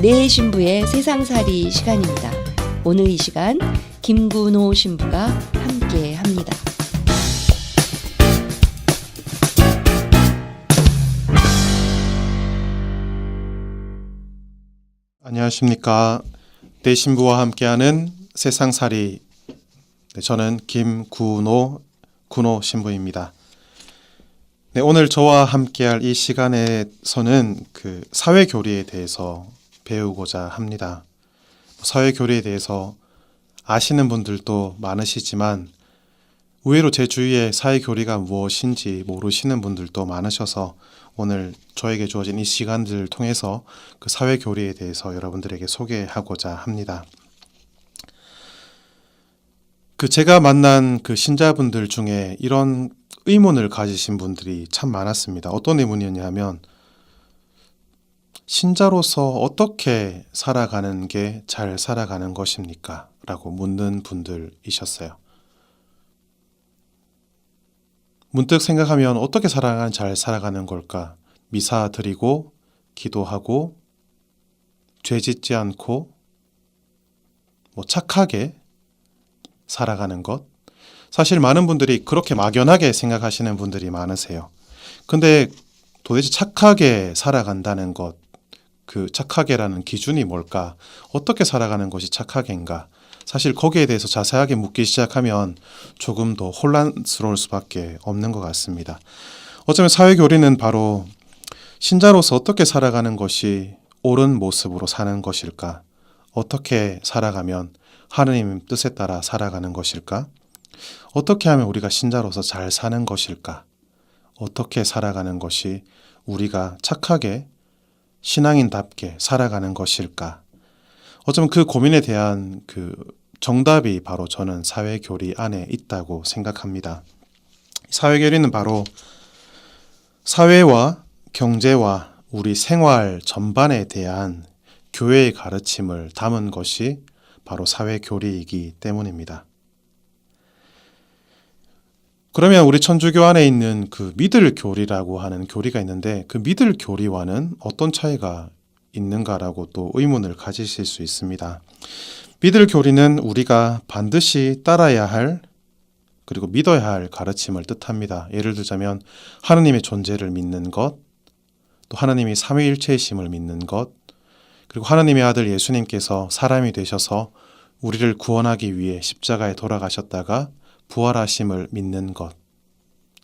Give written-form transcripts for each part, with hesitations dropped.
내 신부의 세상살이 시간입니다. 오늘 이 시간 김군호 신부가 함께 합니다. 안녕하십니까. 내 신부와 함께하는 세상살이, 저는 김군호 신부입니다. 네, 오늘 저와 함께할 이 시간에서는 사회교리에 대해서 배우고자 합니다. 사회교리에 대해서 아시는 분들도 많으시지만 의외로 제 주위에 사회교리가 무엇인지 모르시는 분들도 많으셔서 오늘 저에게 주어진 이 시간들을 통해서 그 사회교리에 대해서 여러분들에게 소개하고자 합니다. 제가 만난 신자분들 중에 이런 의문을 가지신 분들이 참 많았습니다. 어떤 의문이었냐면, 신자로서 어떻게 살아가는 게 잘 살아가는 것입니까? 라고 묻는 분들이셨어요. 문득 생각하면 어떻게 살아가면 잘 살아가는 걸까? 미사 드리고, 기도하고, 죄 짓지 않고, 착하게 살아가는 것. 사실 많은 분들이 그렇게 막연하게 생각하시는 분들이 많으세요. 근데 도대체 착하게 살아간다는 것, 착하게라는 기준이 뭘까? 어떻게 살아가는 것이 착하게인가? 사실 거기에 대해서 자세하게 묻기 시작하면 조금 더 혼란스러울 수밖에 없는 것 같습니다. 어쩌면 사회교리는 바로 신자로서 어떻게 살아가는 것이 옳은 모습으로 사는 것일까? 어떻게 살아가면 하느님 뜻에 따라 살아가는 것일까? 어떻게 하면 우리가 신자로서 잘 사는 것일까? 어떻게 살아가는 것이 우리가 착하게 신앙인답게 살아가는 것일까? 어쩌면 그 고민에 대한 정답이 바로 저는 사회교리 안에 있다고 생각합니다. 사회교리는 바로 사회와 경제와 우리 생활 전반에 대한 교회의 가르침을 담은 것이 바로 사회교리이기 때문입니다. 그러면 우리 천주교 안에 있는 믿을 교리라고 하는 교리가 있는데, 믿을 교리와는 어떤 차이가 있는가라고 또 의문을 가지실 수 있습니다. 믿을 교리는 우리가 반드시 따라야 할, 그리고 믿어야 할 가르침을 뜻합니다. 예를 들자면 하느님의 존재를 믿는 것, 또 하느님이 삼위일체이심을 믿는 것, 그리고 하느님의 아들 예수님께서 사람이 되셔서 우리를 구원하기 위해 십자가에 돌아가셨다가 부활하심을 믿는 것,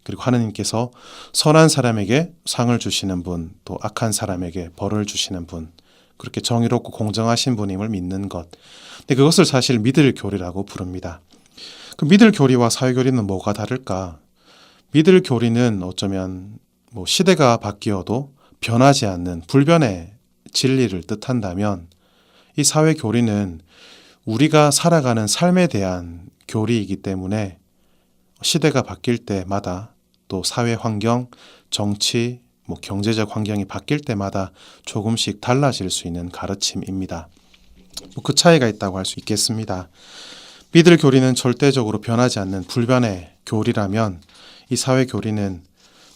그리고 하느님께서 선한 사람에게 상을 주시는 분, 또 악한 사람에게 벌을 주시는 분, 그렇게 정의롭고 공정하신 분임을 믿는 것. 근데 그것을 사실 믿을 교리라고 부릅니다. 믿을 교리와 사회교리는 뭐가 다를까? 믿을 교리는 어쩌면 시대가 바뀌어도 변하지 않는 불변의 진리를 뜻한다면, 이 사회교리는 우리가 살아가는 삶에 대한 교리이기 때문에 시대가 바뀔 때마다, 또 사회 환경, 정치, 경제적 환경이 바뀔 때마다 조금씩 달라질 수 있는 가르침입니다. 그 차이가 있다고 할 수 있겠습니다. 믿을 교리는 절대적으로 변하지 않는 불변의 교리라면, 이 사회 교리는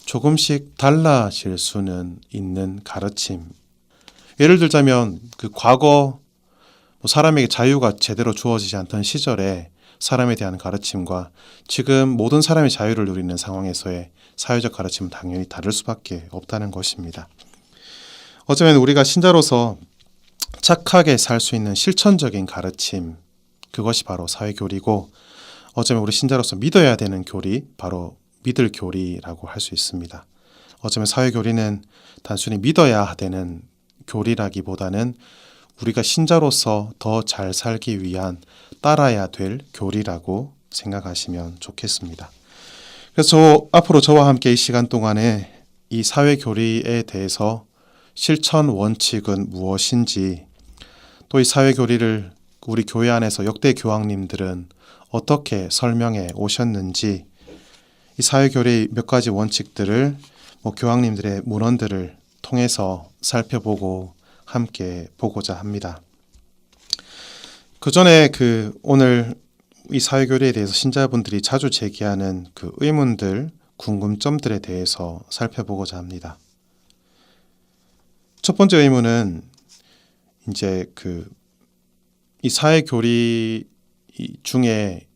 조금씩 달라질 수는 있는 가르침. 예를 들자면 과거 사람에게 자유가 제대로 주어지지 않던 시절에 사람에 대한 가르침과 지금 모든 사람의 자유를 누리는 상황에서의 사회적 가르침은 당연히 다를 수밖에 없다는 것입니다. 어쩌면 우리가 신자로서 착하게 살 수 있는 실천적인 가르침, 그것이 바로 사회교리고, 어쩌면 우리 신자로서 믿어야 되는 교리, 바로 믿을 교리라고 할 수 있습니다. 어쩌면 사회교리는 단순히 믿어야 되는 교리라기보다는 우리가 신자로서 더 잘 살기 위한 따라야 될 교리라고 생각하시면 좋겠습니다. 그래서 앞으로 저와 함께 이 시간 동안에 이 사회교리에 대해서 실천 원칙은 무엇인지, 또 이 사회교리를 우리 교회 안에서 역대 교황님들은 어떻게 설명해 오셨는지, 이 사회교리의 몇 가지 원칙들을 교황님들의 문헌들을 통해서 살펴보고 함께 보고자 합니다. 그 전에 오늘 이 사회교리에 대해서 신자분들이 자주 제기하는 의문들, 궁금점들에 대해서 살펴보고자 합니다. 첫 번째 의문은 이제 이 사회 교리 중에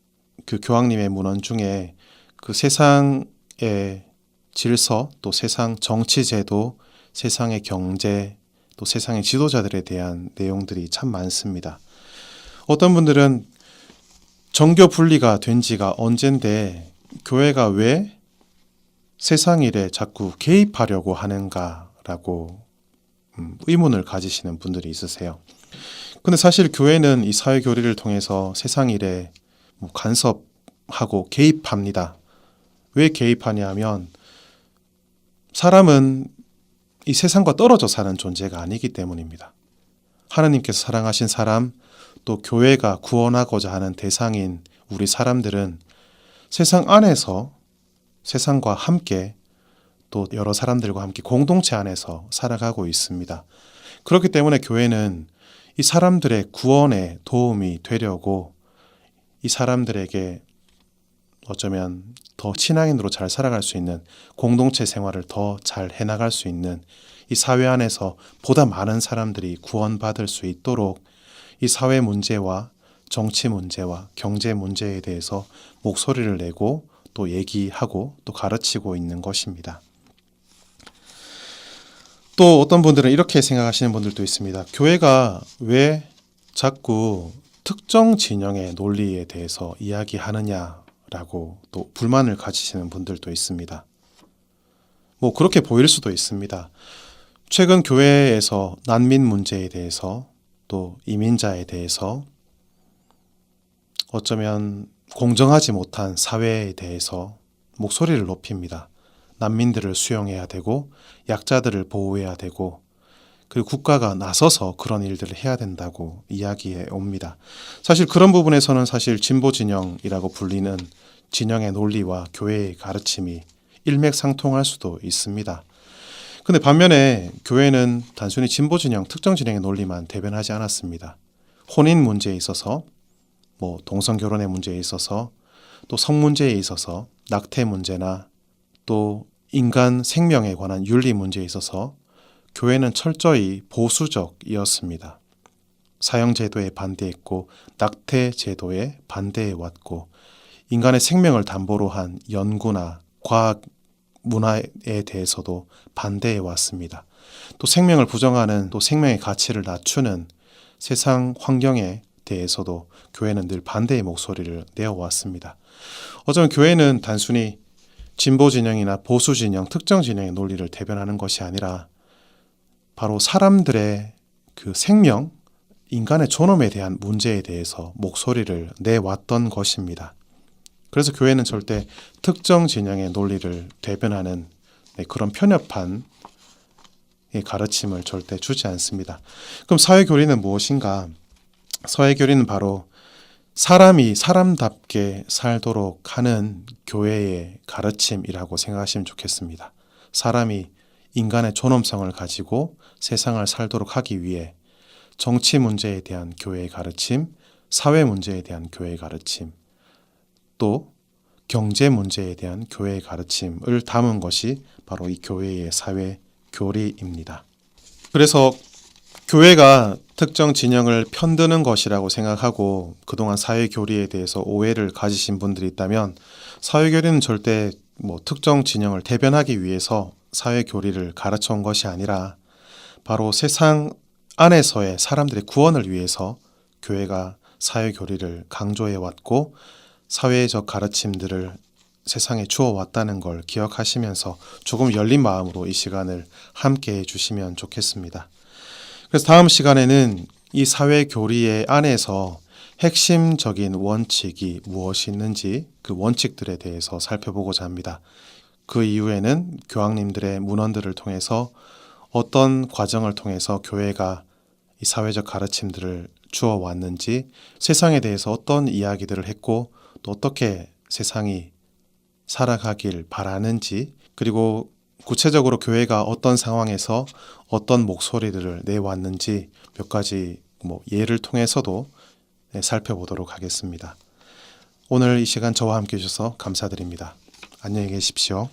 그 교황님의 문헌 중에 그 세상의 질서, 또 세상 정치 제도, 세상의 경제, 또 세상의 지도자들에 대한 내용들이 참 많습니다. 어떤 분들은 정교 분리가 된 지가 언젠데 교회가 왜 세상 일에 자꾸 개입하려고 하는가라고 의문을 가지시는 분들이 있으세요. 근데 사실 교회는 이 사회 교리를 통해서 세상 일에 간섭하고 개입합니다. 왜 개입하냐 하면 사람은 이 세상과 떨어져 사는 존재가 아니기 때문입니다. 하나님께서 사랑하신 사람, 또 교회가 구원하고자 하는 대상인 우리 사람들은 세상 안에서 세상과 함께 또 여러 사람들과 함께 공동체 안에서 살아가고 있습니다. 그렇기 때문에 교회는 이 사람들의 구원에 도움이 되려고 이 사람들에게 어쩌면 더 신앙인으로 잘 살아갈 수 있는 공동체 생활을 더 잘 해나갈 수 있는 이 사회 안에서 보다 많은 사람들이 구원받을 수 있도록 이 사회 문제와 정치 문제와 경제 문제에 대해서 목소리를 내고 또 얘기하고 또 가르치고 있는 것입니다. 또 어떤 분들은 이렇게 생각하시는 분들도 있습니다. 교회가 왜 자꾸 특정 진영의 논리에 대해서 이야기하느냐라고 또 불만을 가지시는 분들도 있습니다. 그렇게 보일 수도 있습니다. 최근 교회에서 난민 문제에 대해서 또 이민자에 대해서 어쩌면 공정하지 못한 사회에 대해서 목소리를 높입니다. 난민들을 수용해야 되고 약자들을 보호해야 되고 그리고 국가가 나서서 그런 일들을 해야 된다고 이야기해 옵니다. 사실 그런 부분에서는 사실 진보 진영이라고 불리는 진영의 논리와 교회의 가르침이 일맥상통할 수도 있습니다. 근데 반면에 교회는 단순히 진보 진영, 특정 진영의 논리만 대변하지 않았습니다. 혼인 문제에 있어서, 동성 결혼의 문제에 있어서, 또 성 문제에 있어서, 낙태 문제나 또 인간 생명에 관한 윤리 문제에 있어서 교회는 철저히 보수적이었습니다. 사형제도에 반대했고 낙태 제도에 반대해 왔고 인간의 생명을 담보로 한 연구나 과학 문화에 대해서도 반대해 왔습니다. 또 생명을 부정하는 또 생명의 가치를 낮추는 세상 환경에 대해서도 교회는 늘 반대의 목소리를 내어왔습니다. 어쩌면 교회는 단순히 진보 진영이나 보수 진영, 특정 진영의 논리를 대변하는 것이 아니라 바로 사람들의 그 생명, 인간의 존엄에 대한 문제에 대해서 목소리를 내왔던 것입니다. 그래서 교회는 절대 특정 진영의 논리를 대변하는 그런 편협한 가르침을 절대 주지 않습니다. 그럼 사회교리는 무엇인가? 사회교리는 바로 사람이 사람답게 살도록 하는 교회의 가르침이라고 생각하시면 좋겠습니다. 사람이 인간의 존엄성을 가지고 세상을 살도록 하기 위해 정치 문제에 대한 교회의 가르침, 사회 문제에 대한 교회의 가르침, 또 경제 문제에 대한 교회의 가르침을 담은 것이 바로 이 교회의 사회 교리입니다. 그래서 교회가 특정 진영을 편드는 것이라고 생각하고 그동안 사회 교리에 대해서 오해를 가지신 분들이 있다면 사회 교리는 절대 특정 진영을 대변하기 위해서 사회 교리를 가르쳐 온 것이 아니라 바로 세상 안에서의 사람들의 구원을 위해서 교회가 사회 교리를 강조해 왔고 사회적 가르침들을 세상에 주어 왔다는 걸 기억하시면서 조금 열린 마음으로 이 시간을 함께 해주시면 좋겠습니다. 그래서 다음 시간에는 이 사회 교리의 안에서 핵심적인 원칙이 무엇이 있는지 그 원칙들에 대해서 살펴보고자 합니다. 그 이후에는 교황님들의 문헌들을 통해서 어떤 과정을 통해서 교회가 이 사회적 가르침들을 주어 왔는지, 세상에 대해서 어떤 이야기들을 했고 또 어떻게 세상이 살아가길 바라는지, 그리고 구체적으로 교회가 어떤 상황에서 어떤 목소리들을 내왔는지 몇 가지 예를 통해서도 살펴보도록 하겠습니다. 오늘 이 시간 저와 함께 해주셔서 감사드립니다. 안녕히 계십시오.